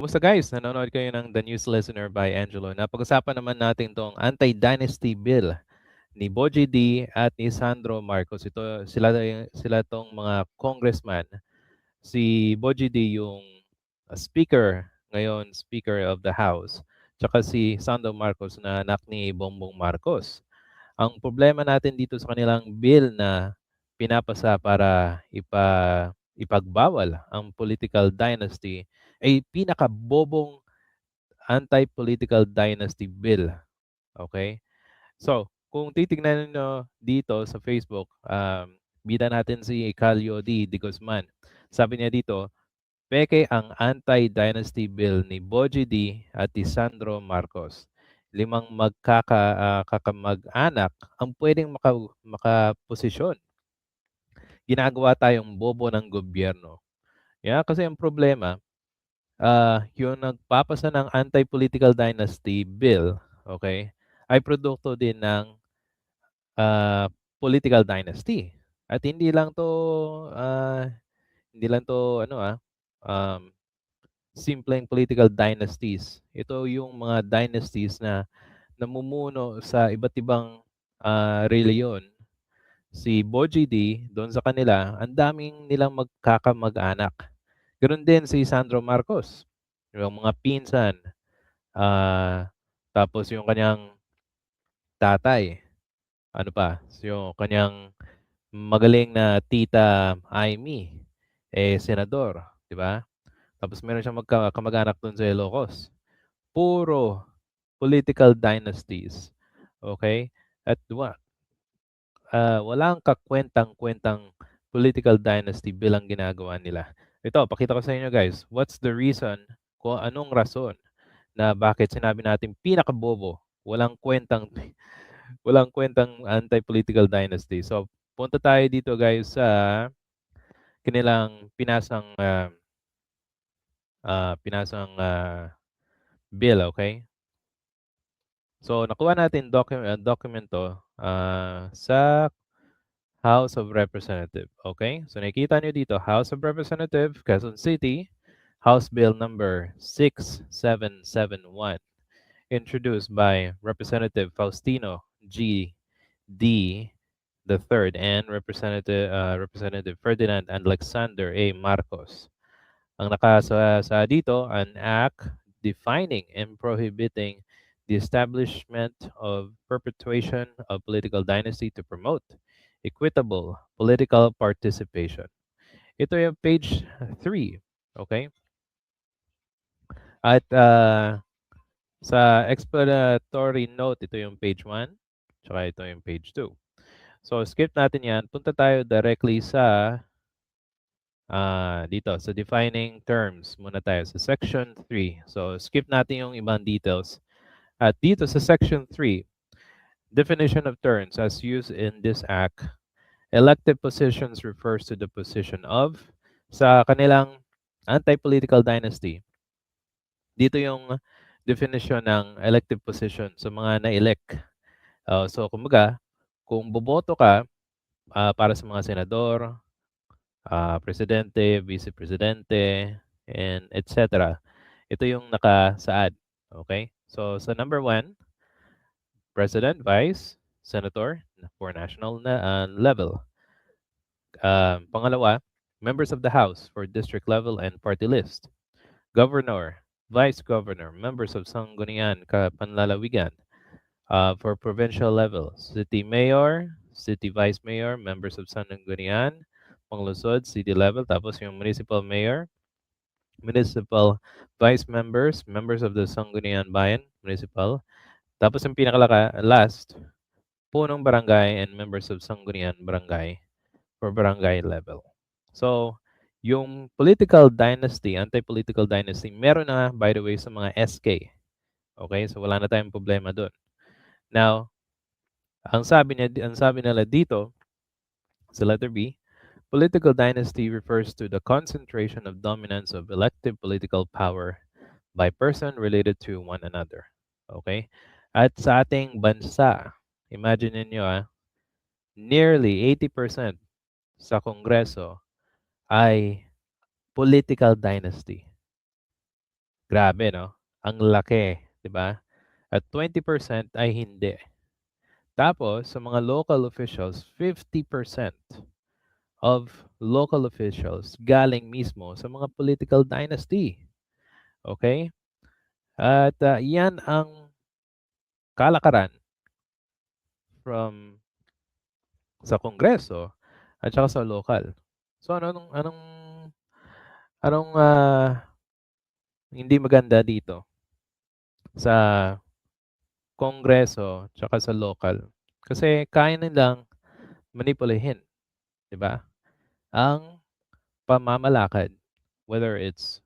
Kamusta guys? Nanonood kayo ng The News Listener by Angelo. Napag-usapan naman natin tong anti-dynasty bill ni Boji D at ni Sandro Marcos. Sila tong mga congressman. Si Boji D yung speaker ngayon, Speaker of the House. Tsaka si Sandro Marcos na anak ni Bongbong Marcos. Ang problema natin dito sa kanilang bill na pinapasa para ipagbawal ang political dynasty ay pinakabobong anti-political dynasty bill. Okay? So, kung titignan niyo dito sa Facebook, bida natin si Calio D. Guzman. Sabi niya dito, peke ang anti-dynasty bill ni Boji D. at ni Sandro Marcos. Limang kakamag-anak ang pwedeng makaposisyon. Ginagawa tayong bobo ng gobyerno. Yeah, kasi ang problema, yung nagpapasa ng anti-political dynasty bill, okay, ay produkto din ng ah, political dynasty. At ah, hindi lang to um, simpleng political dynasties. Ito yung mga dynasties na namumuno sa iba't ibang reliyon. Si Boji D, doon sa kanila, ang daming nilang magkakamag-anak. Ganoon din si Sandro Marcos. Yung mga pinsan, tapos yung kanyang tatay, ano pa, yung kanyang magaling na tita Amy, senador, di ba? Tapos meron siyang kamag-anak doon sa Ilocos. Puro political dynasties. Okay? At walang kakwentang-kwentang political dynasty bilang ginagawa nila. Ito, pakita ko sa inyo guys. What's the reason, kung anong rason na bakit sinabi natin pinakabobo, walang kwentang walang kwentang anti-political dynasty. So, punta tayo dito guys sa kanilang pinasang bill, okay? So, nakuha natin dokumento sa House of Representative, okay? So, nakikita nyo dito, House of Representative, Quezon City, House Bill number 6771, introduced by Representative Faustino G. D. the third and Representative Ferdinand and Alexander A. Marcos. Ang nakasa dito, an act defining and prohibiting the establishment of perpetuation of political dynasty to promote equitable political participation. Ito yung page 3, okay? At sa explanatory note, ito yung page 1, tsaka ito yung page 2. So, skip natin yan. Punta tayo directly sa dito, sa defining terms muna tayo sa section 3. So, skip natin yung ibang details. At dito sa section 3, definition of terms as used in this act, elective positions refers to the position of, sa kanilang anti-political dynasty. Dito yung definition ng elective position sa mga na-elect. So, kumbaga, kung boboto ka para sa mga senador, presidente, vice-presidente, and etc. Ito yung nakasaad. Okay? So, sa number 1, president, vice, senator for national level. Pangalawa, members of the House for district level and party list. Governor, vice governor, members of Sangguniang Panlalawigan for provincial level. City mayor, city vice mayor, members of Sangguniang, Panglusod, city level. Tapos yung municipal mayor, municipal vice members, members of the Sangguniang Bayan, municipal. Tapos yung last, punong barangay and members of Sangguniang Barangay for barangay level. So, yung political dynasty, anti-political dynasty, meron na, by the way, sa mga SK. Okay? So, wala na tayong problema doon. Now, ang sabi nila dito, sa letter B, political dynasty refers to the concentration of dominance of elective political power by person related to one another. Okay? At sa ating bansa, imagine niyo nearly 80% sa Kongreso ay political dynasty. Grabe, no? Ang laki, di ba? At 20% ay hindi. Tapos, sa mga local officials, 50% of local officials galing mismo sa mga political dynasty. Okay? At yan ang kalakaran from sa kongreso at saka sa local. So anong hindi maganda dito sa kongreso tsaka sa local? Kasi kaya nilang manipulihin, 'di ba? Ang pamamalakad, whether it's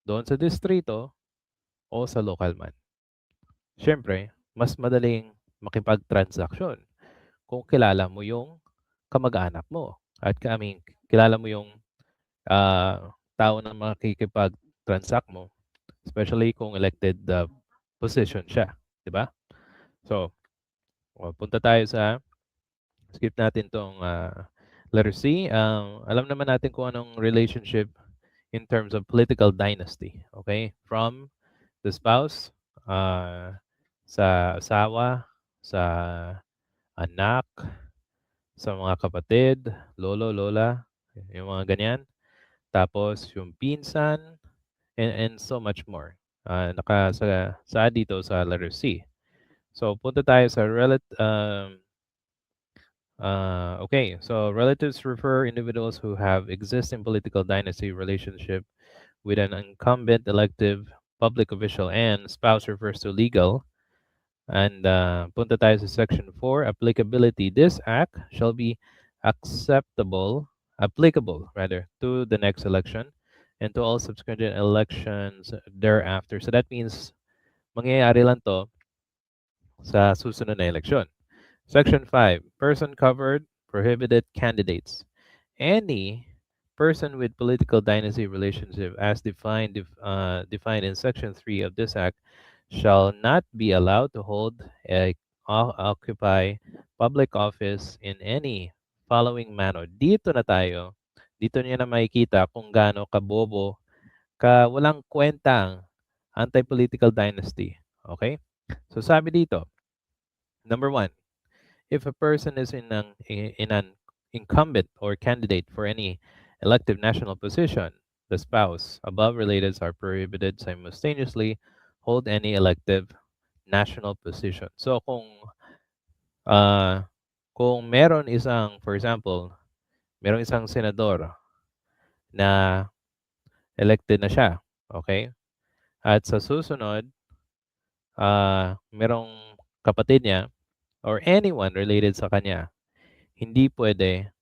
doon sa distrito o sa local man. Siyempre, mas madaling makipag-transaksyon kung kilala mo yung kamag-anak mo at kilala mo yung tao na makikipag-transact mo, especially kung elected position siya, 'di ba? So, punta tayo sa skip natin tong letter C. Alam naman natin kung anong relationship in terms of political dynasty, okay? From the spouse, uh, sa asawa, sa anak, sa mga kapatid, lolo, lola, yung mga ganyan. Tapos yung pinsan, and so much more. Naka sa dito sa letter C. So punta tayo sa okay, so relatives refer individuals who have existing political dynasty relationship with an incumbent elective public official, and spouse refers to legal. And punta tayo sa section 4, applicability. This act shall be applicable rather, to the next election and to all subsequent elections thereafter. So that means mangyayari lang to sa susunod na eleksyon. Section 5, person covered, prohibited candidates. Any person with political dynasty relationship as defined in Section 3 of this Act shall not be allowed to hold occupy public office in any following manner. Dito na tayo. Dito niya na makikita kung gaano kabobo, walang kwentang anti-political dynasty. Okay? So sabi dito, number 1, if a person is in an incumbent or candidate for any elective national position, the spouse, above relatives are prohibited simultaneously hold any elective national position. So kung meron isang, for example, meron isang senador na elected na siya, okay? At sa susunod, merong kapatid niya or anyone related sa kanya, hindi pwede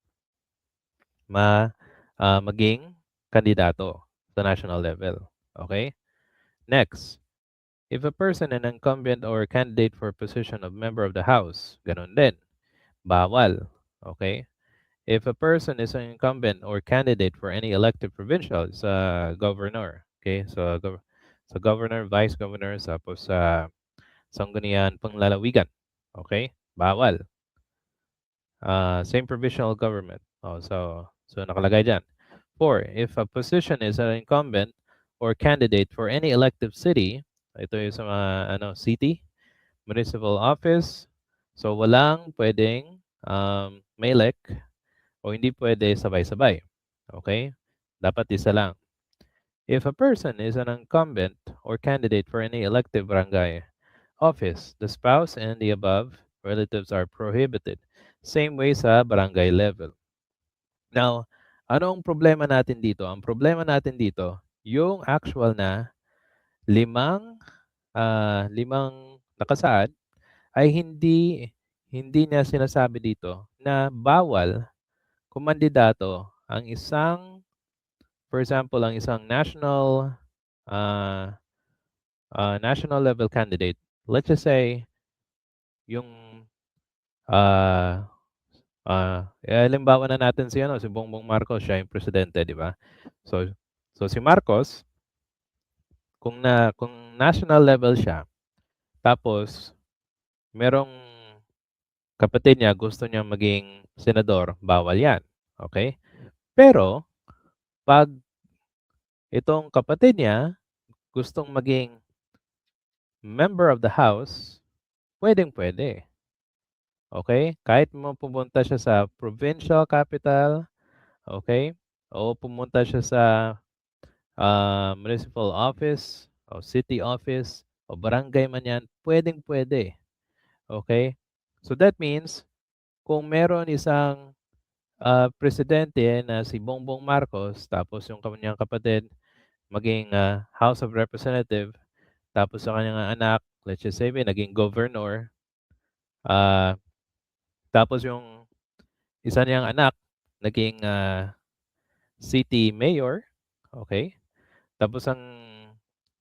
maging kandidato sa national level. Okay? Next, if a person an incumbent or candidate for a position of member of the House, ganun din, bawal. Okay? If a person is an incumbent or candidate for any elected provincial, sa governor, okay? So, sa governor, vice governor, tapos sa sanggunian panglalawigan, okay? Bawal. Same provincial government. So nakalagay dyan. 4, if a position is an incumbent or candidate for any elective city, ito yung sa mga city, municipal office, so walang pwedeng may elect o hindi pwede sabay-sabay. Okay? Dapat isa lang. If a person is an incumbent or candidate for any elective barangay office, the spouse and the above relatives are prohibited. Same way sa barangay level. Now, anong problema natin dito? Ang problema natin dito, yung actual na limang nakasaad ay hindi niya sinasabi dito na bawal kumandidato ang isang, for example, ang isang uh, national level candidate. Let's just say yung halimbawa na natin si Bongbong Marcos, siya yung presidente, di ba? So si Marcos, kung national level siya, tapos merong kapatid niya gusto niya maging senador, bawal 'yan. Okay? Pero pag itong kapatid niya gustong maging member of the house, pwedeng-pwede. Okay? Kahit mo pumunta siya sa provincial capital, okay? O pumunta siya sa municipal office o city office o barangay man yan, pwedeng-pwede. Okay? So that means, kung meron isang presidente na si Bongbong Marcos, tapos yung kanyang kapatid maging House of Representative, tapos sa kanyang anak, let's just say, naging governor, ah, tapos yung isa niyang anak naging city mayor, okay? Tapos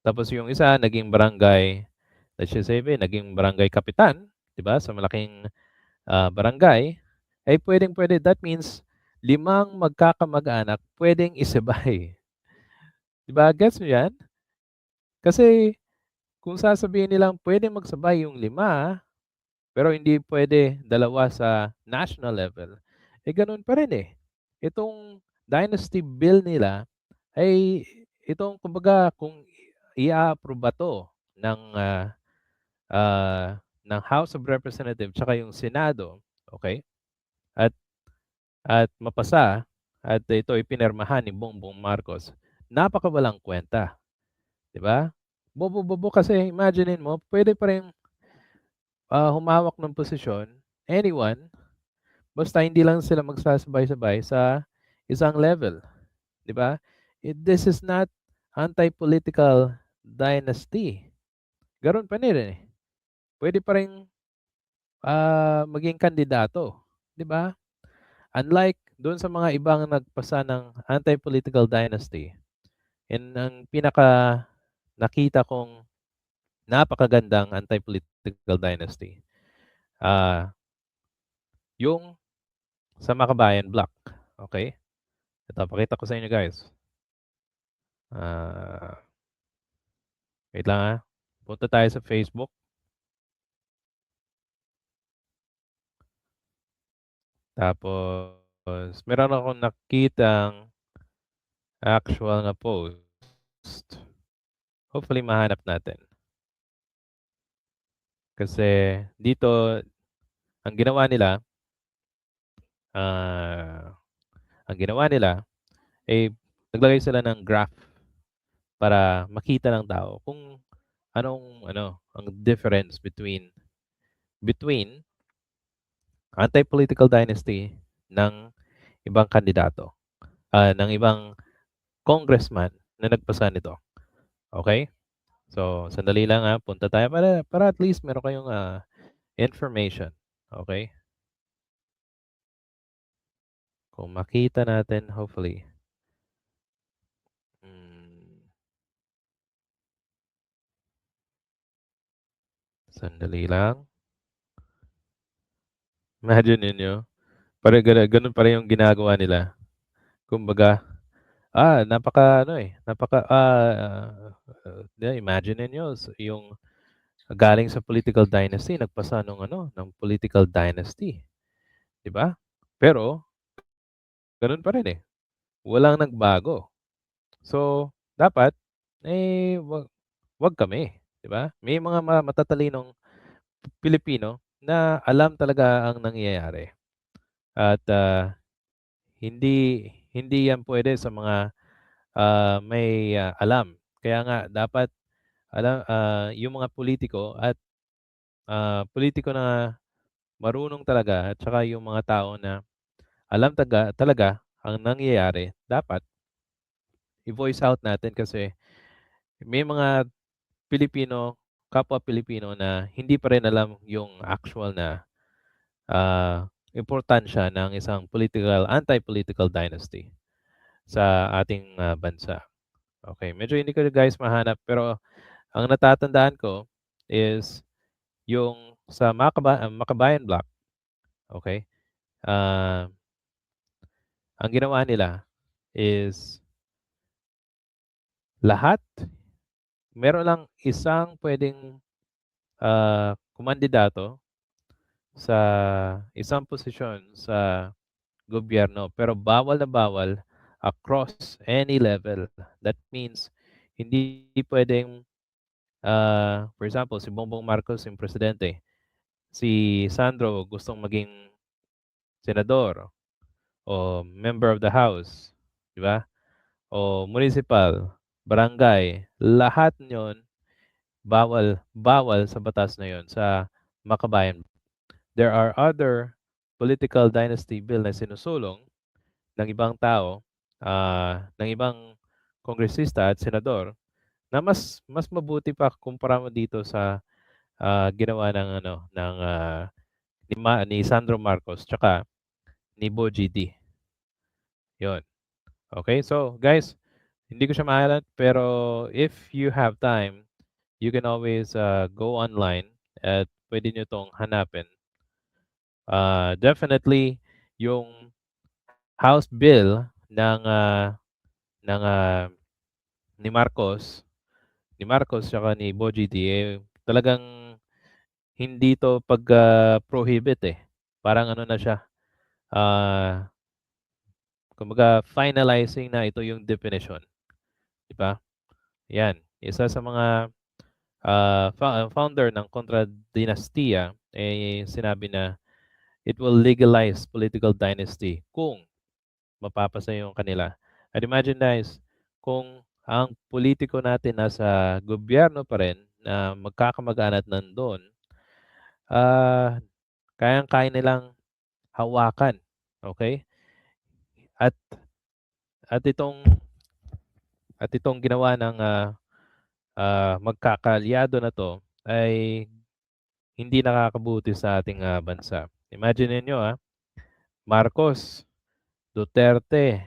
tapos yung isa naging barangay, let's just say, naging barangay kapitan, 'di ba? Sa malaking barangay, ay pwedeng-pwede. That means limang magkakamag-anak pwedeng isabay. 'Di ba? Gets mo 'yan? Kasi kung sasabihin nilang pwedeng magsabay yung lima, pero hindi pwede dalawa sa national level, eh gano'n pa rin eh. Itong dynasty bill nila ay itong kumbaga kung i-a-approve ba 'to ng, ng House of Representatives tsaka yung Senado, okay? At mapasa at ito ay pinirmahan ni Bongbong Marcos, napakawalang kuwenta, 'di ba? Bobo-bobo kasi imaginin mo puwede pa ring, humawak ng posisyon anyone, basta hindi lang sila magsasabay-sabay sa isang level, 'di ba? This is not anti-political dynasty, gano'n pa rin, eh. Puwede pa ring, maging kandidato, 'di ba? Unlike do'n sa mga ibang nagpasa ng anti-political dynasty, and ang pinaka nakita kong napakagandang anti-political dynasty, ah, yung sa Makabayan Block, okey? Ito pakita ko sa inyo guys. Ah, wait lang, punta tayo sa Facebook, tapos meron akong nakitang actual na post. Hopefully mahanap natin. Kasi dito ang ginawa nila, ah, ang ginawa nila, eh, naglagay sila ng graph para makita ng tao kung anong ano, ang difference between anti-political dynasty ng ibang kandidato, ng ibang congressman na nagpasa nito, okey? So, sandali lang, punta tayo para at least meron kayong, information, okey? Kung makita natin hopefully. Hmm, sandali lang. Imagine ninyo, parang gano'n pa rin yung ginagawa nila. Kumbaga, napaka-ano, imagine ninyo yung galing sa political dynasty nagpasa ng political dynasty, 'di ba? Pero gano'n pa rin, eh, walang nagbago. So, dapat, eh, 'wag kami, 'di ba? May mga matatalinong Pilipino na alam talaga ang nangyayari at, hindi hindi 'yan puwede sa mga, may, alam. Kaya nga dapat yung mga politiko at, politiko na marunong talaga at saka yung mga tao na alam talaga ang nangyayari, dapat i-voice out natin kasi may mga Pilipino, kapwa Pilipino na hindi pa rin alam yung actual na, importansya ng isang anti-political dynasty sa ating, bansa. Okay, medyo hindi ko guys mahanap pero ang natatandaan ko is yung sa Makabayan Block, okay. Ah, ang ginawa nila is lahat meron lang isang puwedeng, kumandidato sa isang posisyon sa gobyerno pero bawal na bawal across any level. That means Hindi pwedeng, for example, si Bongbong Marcos yung presidente, si Sandro gustong maging senador o member of the house, di ba? O municipal, barangay, lahat yon bawal bawal sa batas na yon sa Makabayan. There are other political dynasty bill na sinusulong ng ibang tao, ng ibang kongresista at senador na mas mabuti pa kumpara mo dito sa ginawa ng ni Sandro Marcos tsaka ni Boji D. 'Yon. Okay? So, guys, hindi ko siya maalat pero if you have time, you can always go online at pwede nyo 'tong hanapin. Definitely yung House bill ng ni Marcos tsaka ni Boji D, talagang hindi 'to prohibit, eh. Parang ano na siya, ah, kumbaga finalizing na ito yung definition, 'di ba? 'Yan, isa sa mga, founder ng Contra Dinastiya, eh, sinabi na, "It will legalize political dynasty kung mapapasa yung kanila." And imagine guys, kung ang politiko natin nasa gobyerno pa rin na magkakamag-anak nando'n, ah, kayang-kaya nilang hawakan, okay? At at itong ginawa ng, magkakaalyado na 'to ay hindi nakakabuti sa ating, bansa. Imagine ninyo, Marcos, Duterte,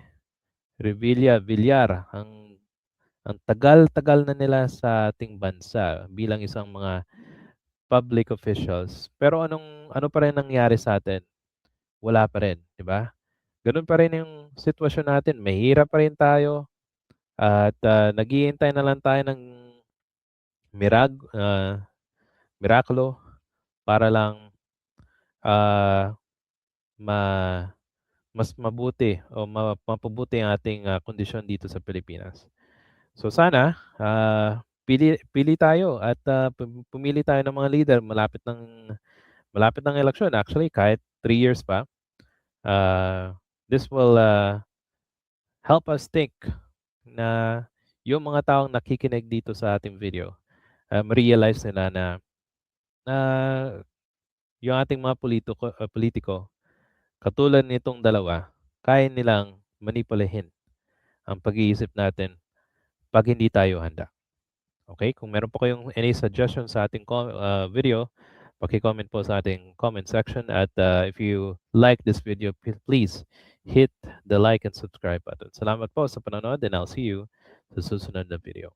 Revilla, Villar, ang tagal-tagal na nila sa ating bansa bilang isang mga public officials. Pero ano pa rin nangyari sa atin? Wala pa rin, 'di ba? Gano'n pa rin yung sitwasyon natin, mahirap pa rin tayo at, naghihintay na lang tayo ng miraklo para lang, ah, ma mas mabuti o mapabuti ang ating, kondisyon dito sa Pilipinas. So sana, pili pili tayo at, pumili tayo ng mga leader, malapit ng eleksyon, actually kahit 3 years pa. This will, help us think na yung mga taong nakikinig dito sa ating video, ma-realize nila na yung ating mga politiko katulad nitong dalawa, kaya nilang manipulahin ang pag-iisip natin 'pag hindi tayo handa. Okay, kung meron po kayong any suggestions sa ating video, paki-comment po sa ating comment section at, if you like this video, please hit the like and subscribe button. Salamat po sa panonood and I'll see you sa susunod na video.